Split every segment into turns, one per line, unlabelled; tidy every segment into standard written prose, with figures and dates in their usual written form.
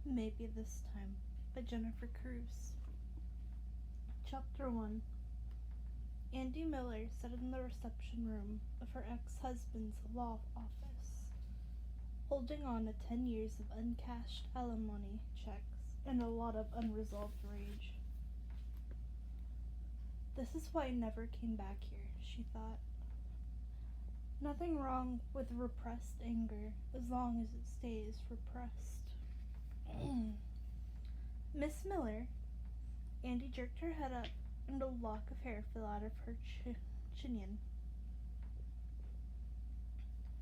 Maybe This Time by Jennifer Cruz. Chapter 1. Andy Miller sat in the reception room of her ex-husband's law office, holding on to 10 years of uncashed alimony checks and a lot of unresolved rage. This is why I never came back here, she thought. Nothing wrong with repressed anger as long as it stays repressed. Miss Miller. Andy jerked her head up and a lock of hair fell out of her chinion.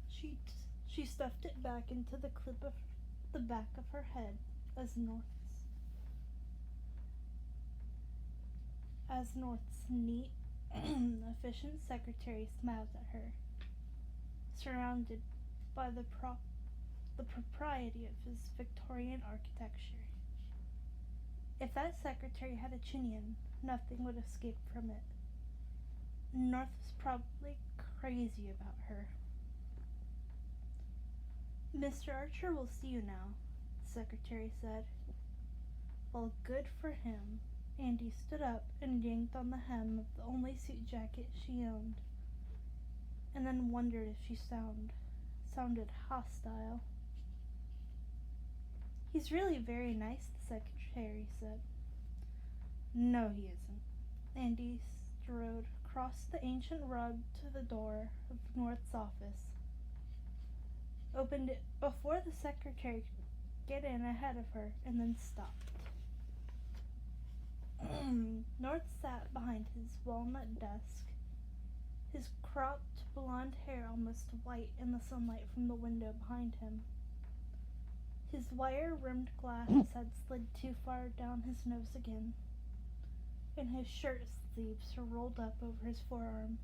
She stuffed it back into the clip of the back of her head as North's neat, efficient secretary smiled at her, surrounded by the propriety of his Victorian architecture. If that secretary had a chinion, nothing would escape from it. North was probably crazy about her. Mr. Archer will see you now, the secretary said. Well, good for him. Andy stood up and yanked on the hem of the only suit jacket she owned, and then wondered if she sounded hostile. He's really very nice, the secretary said. No, he isn't. Andy strode across the ancient rug to the door of North's office, opened it before the secretary could get in ahead of her, and then stopped. North sat behind his walnut desk, his cropped blonde hair almost white in the sunlight from the window behind him. His wire-rimmed glasses had slid too far down his nose again, and his shirt sleeves were rolled up over his forearms.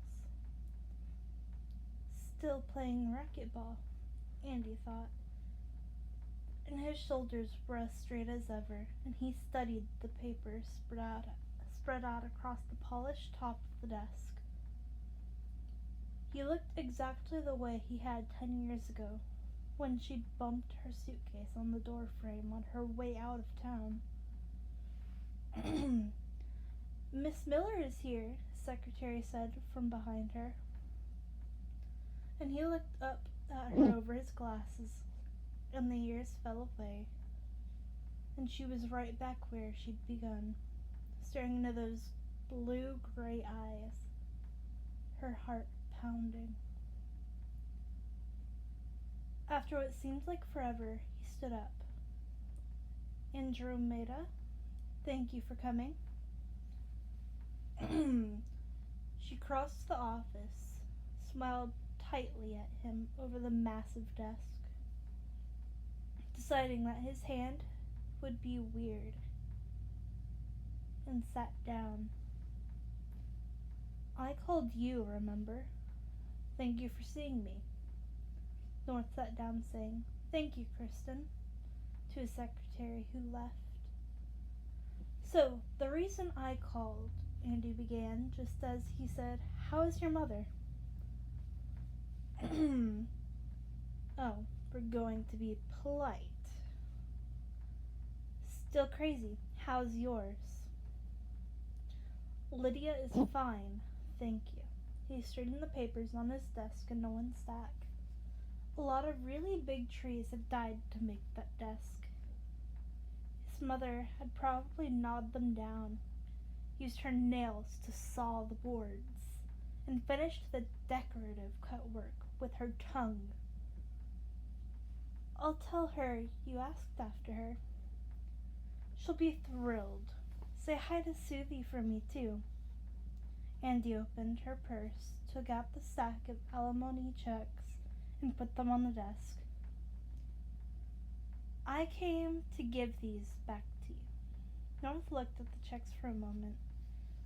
Still playing racquetball, Andy thought, and his shoulders were as straight as ever, and he studied the papers spread out across the polished top of the desk. He looked exactly the way he had 10 years ago, when she'd bumped her suitcase on the doorframe on her way out of town. Miss Miller is here, the secretary said from behind her, and he looked up at her over his glasses, and the years fell away, and she was right back where she'd begun, staring into those blue-gray eyes, her heart pounding. After what seemed like forever, he stood up. Andromeda, thank you for coming. She crossed the office, smiled tightly at him over the massive desk, deciding that his hand would be weird, and sat down. I called you, remember? Thank you for seeing me. North sat down, saying, Thank you, Kristen, to his secretary, who left. So, the reason I called, Andy began, just as he said, How is your mother? Oh, we're going to be polite. Still crazy. How's yours? Lydia is fine, thank you. He straightened the papers on his desk in one stack. A lot of really big trees had died to make that desk. His mother had probably gnawed them down, used her nails to saw the boards, and finished the decorative cutwork with her tongue. I'll tell her you asked after her. She'll be thrilled. Say hi to Susie for me, too. Andy opened her purse, took out the stack of alimony checks, and put them on the desk. I came to give these back to you. North looked at the checks for a moment,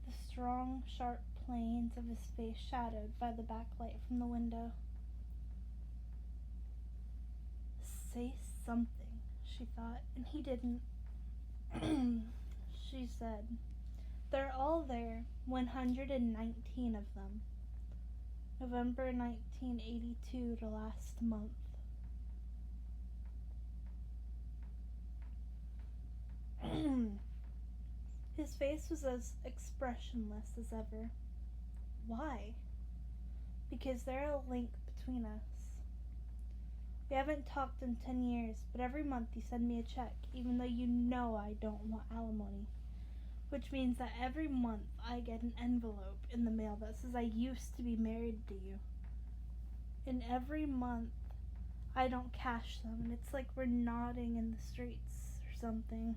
the strong, sharp planes of his face shadowed by the backlight from the window. Say something, she thought, and he didn't. She said, They're all there, 119 of them. November 1982 to last month. His face was as expressionless as ever. Why? Because there's a link between us. We haven't talked in 10 years, but every month you send me a check, even though you know I don't want alimony. Which means that every month I get an envelope in the mail that says I used to be married to you. And every month I don't cash them, and it's like we're nodding in the streets or something.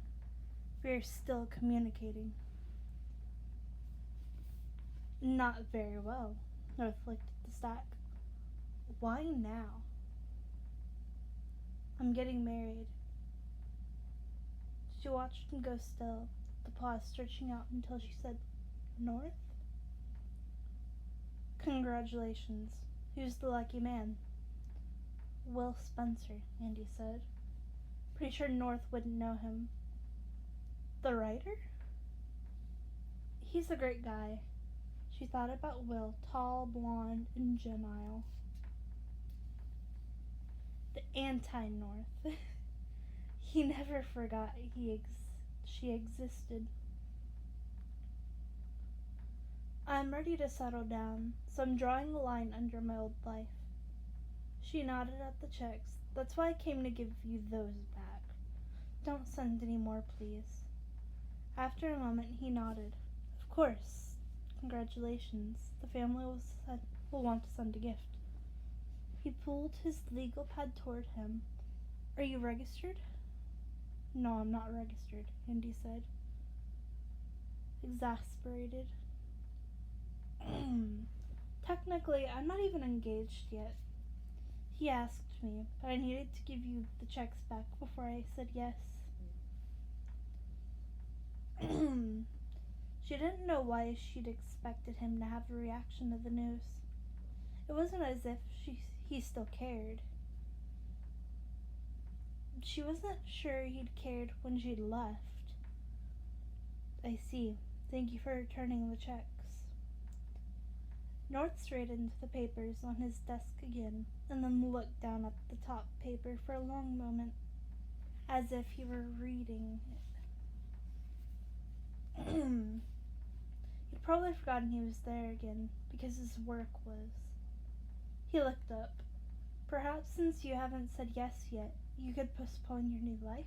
We're still communicating. Not very well, North looked at the stack. Why now? I'm getting married. She watched him go still, the pause stretching out until she said, North? Congratulations. Who's the lucky man? Will Spencer, Andy said. Pretty sure North wouldn't know him. The writer? He's a great guy. She thought about Will, tall, blonde, and genial. The anti-North. He never forgot she existed. I'm ready to settle down, so I'm drawing a line under my old life. She nodded at the checks. That's why I came to give you those back. Don't send any more, please. After a moment, he nodded. Of course. Congratulations. The family will want to send a gift. He pulled his legal pad toward him. Are you registered? No, I'm not registered, Andy said, exasperated. Technically, I'm not even engaged yet. He asked me, but I needed to give you the checks back before I said yes. She didn't know why she'd expected him to have a reaction to the news. It wasn't as if he still cared. She wasn't sure he'd cared when she'd left. I see. Thank you for returning the checks. North straightened the papers on his desk again, and then looked down at the top paper for a long moment, as if he were reading it. He'd probably forgotten he was there again, because his work was. He looked up. Perhaps since you haven't said yes yet, you could postpone your new life?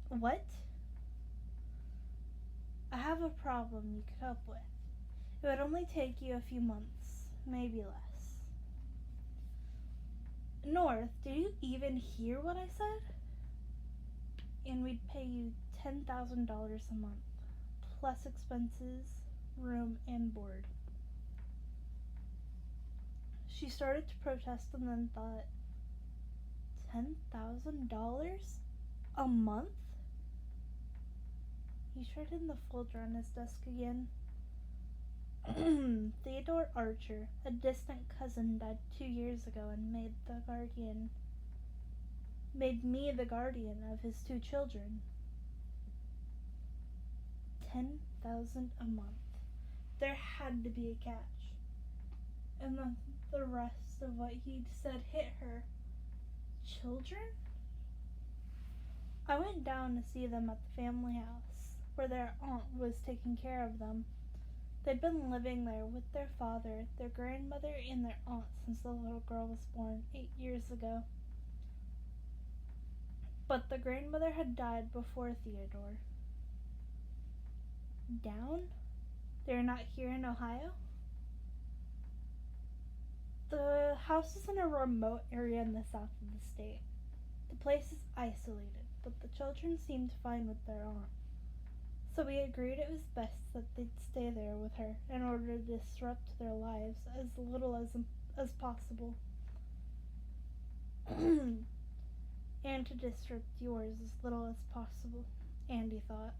What? I have a problem you could help with. It would only take you a few months, maybe less. North, did you even hear what I said? And we'd pay you $10,000 a month, plus expenses, room, and board. She started to protest and then thought, $10,000 a month? He straightened the folder on his desk again. Theodore Archer, a distant cousin, died 2 years ago and made me the guardian of his 2 children. $10,000 a month. There had to be a catch. And then the rest of what he'd said hit her. Children? I went down to see them at the family house, where their aunt was taking care of them. They'd been living there with their father, their grandmother, and their aunt since the little girl was born 8 years ago. But the grandmother had died before Theodore. Down? They're not here in Ohio? The house is in a remote area in the south of the state. The place is isolated, but the children seemed fine with their aunt. So we agreed it was best that they'd stay there with her in order to disrupt their lives as little as possible. And to disrupt yours as little as possible, Andy thought.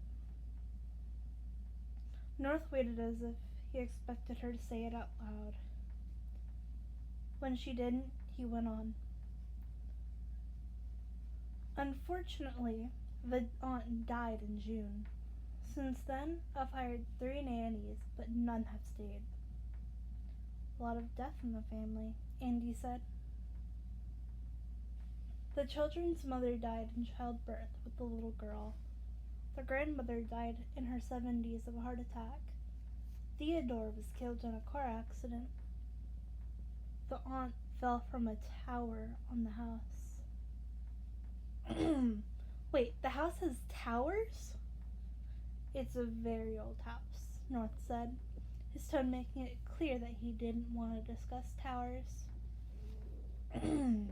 North waited as if he expected her to say it out loud. When she didn't, he went on. Unfortunately, the aunt died in June. Since then, I've hired 3 nannies, but none have stayed. A lot of death in the family, Andy said. The children's mother died in childbirth with the little girl, The grandmother died in her 70s of a heart attack. Theodore was killed in a car accident. The aunt fell from a tower on the house. Wait, the house has towers? It's a very old house, North said, his tone making it clear that he didn't want to discuss towers. The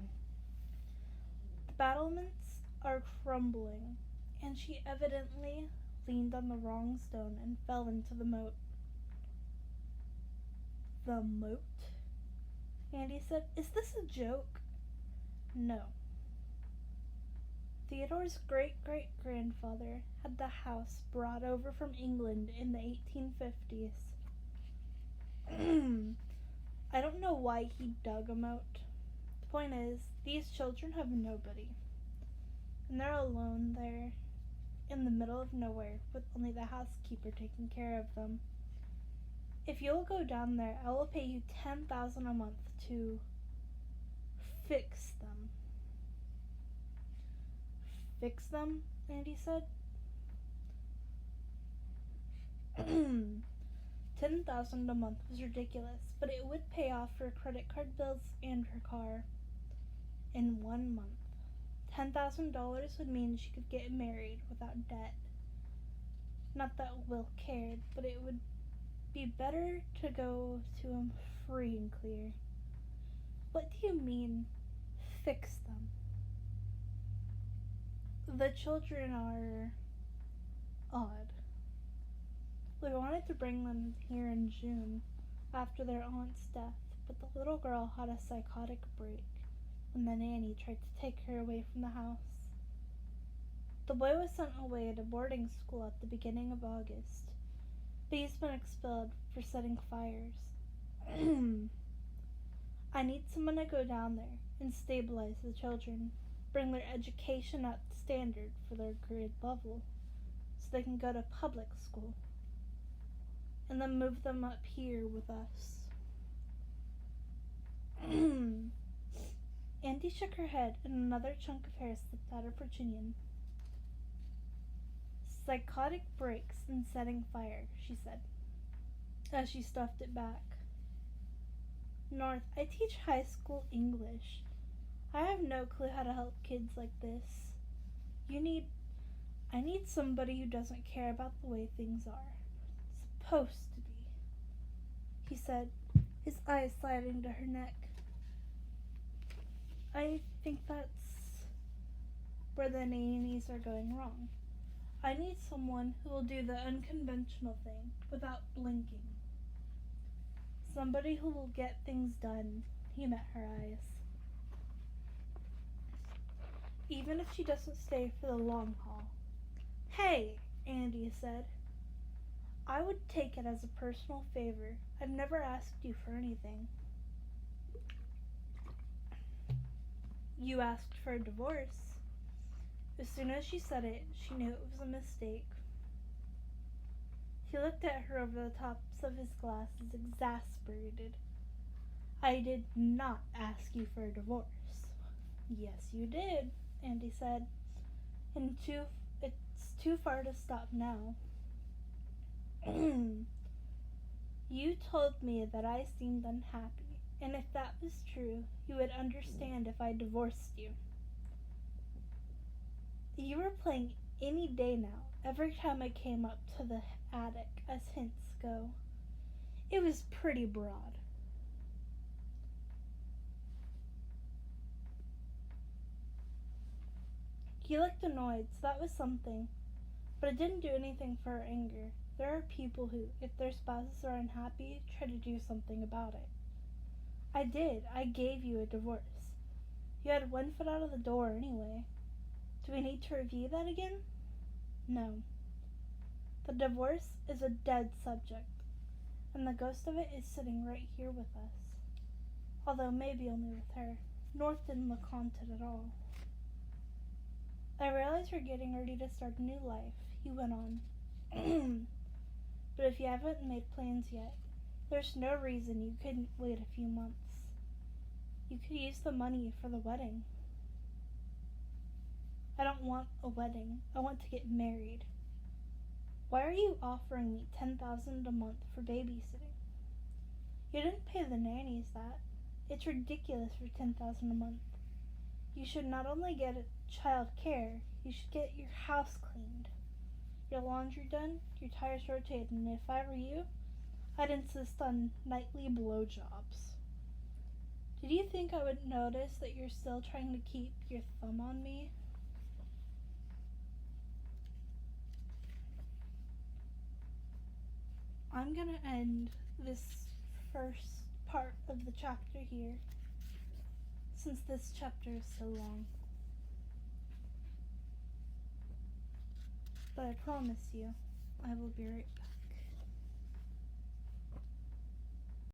battlements are crumbling, and she evidently leaned on the wrong stone and fell into the moat. The moat? Andy said, "Is this a joke?" No. Theodore's great-great-grandfather had the house brought over from England in the 1850s. I don't know why he dug a moat. The point is, these children have nobody. And they're alone there, in the middle of nowhere, with only the housekeeper taking care of them. If you'll go down there, I will pay you $10,000 a month to fix them. Fix them? Andy said. $10,000 a month was ridiculous, but it would pay off her credit card bills and her car in 1 month. $10,000 would mean she could get married without debt. Not that Will cared, but it would be better to go to him free and clear. What do you mean, fix them? The children are odd. We wanted to bring them here in June after their aunt's death, but the little girl had a psychotic break when the nanny tried to take her away from the house. The boy was sent away to boarding school at the beginning of August, but he's been expelled for setting fires. I need someone to go down there and stabilize the children, bring their education up to standard for their grade level, so they can go to public school, and then move them up here with us. Andy shook her head, and another chunk of hair slipped out of her chin. Psychotic breaks and setting fire, she said, as she stuffed it back. North, I teach high school English. I have no clue how to help kids like this. I need somebody who doesn't care about the way things are. Supposed to be, he said, his eyes sliding to her neck. I think that's where the nannies are going wrong. I need someone who will do the unconventional thing without blinking. Somebody who will get things done. He met her eyes. Even if she doesn't stay for the long haul. Hey, Andy said. I would take it as a personal favor. I've never asked you for anything. You asked for a divorce. As soon as she said it, she knew it was a mistake. He looked at her over the tops of his glasses, exasperated. I did not ask you for a divorce. Yes, you did, Andy said. And it's too far to stop now. You told me that I seemed unhappy, and if that was true, you would understand if I divorced you. You were playing any day now, every time I came up to the attic, as hints go. It was pretty broad. He looked annoyed, so that was something, but it didn't do anything for her anger. There are people who, if their spouses are unhappy, try to do something about it. I did. I gave you a divorce. You had one foot out of the door anyway. Do we need to review that again? No. The divorce is a dead subject, and the ghost of it is sitting right here with us. Although maybe only with her. North didn't look haunted at all. I realize you're getting ready to start a new life, he went on. But if you haven't made plans yet, there's no reason you couldn't wait a few months. You could use the money for the wedding. I don't want a wedding. I want to get married. Why are you offering me $10,000 a month for babysitting? You didn't pay the nannies that. It's ridiculous for $10,000 a month. You should not only get child care, you should get your house cleaned, your laundry done, your tires rotated, and if I were you, I'd insist on nightly blowjobs. Did you think I would notice that you're still trying to keep your thumb on me? I'm gonna end this first part of the chapter here, since this chapter is so long. But I promise you, I will be right back.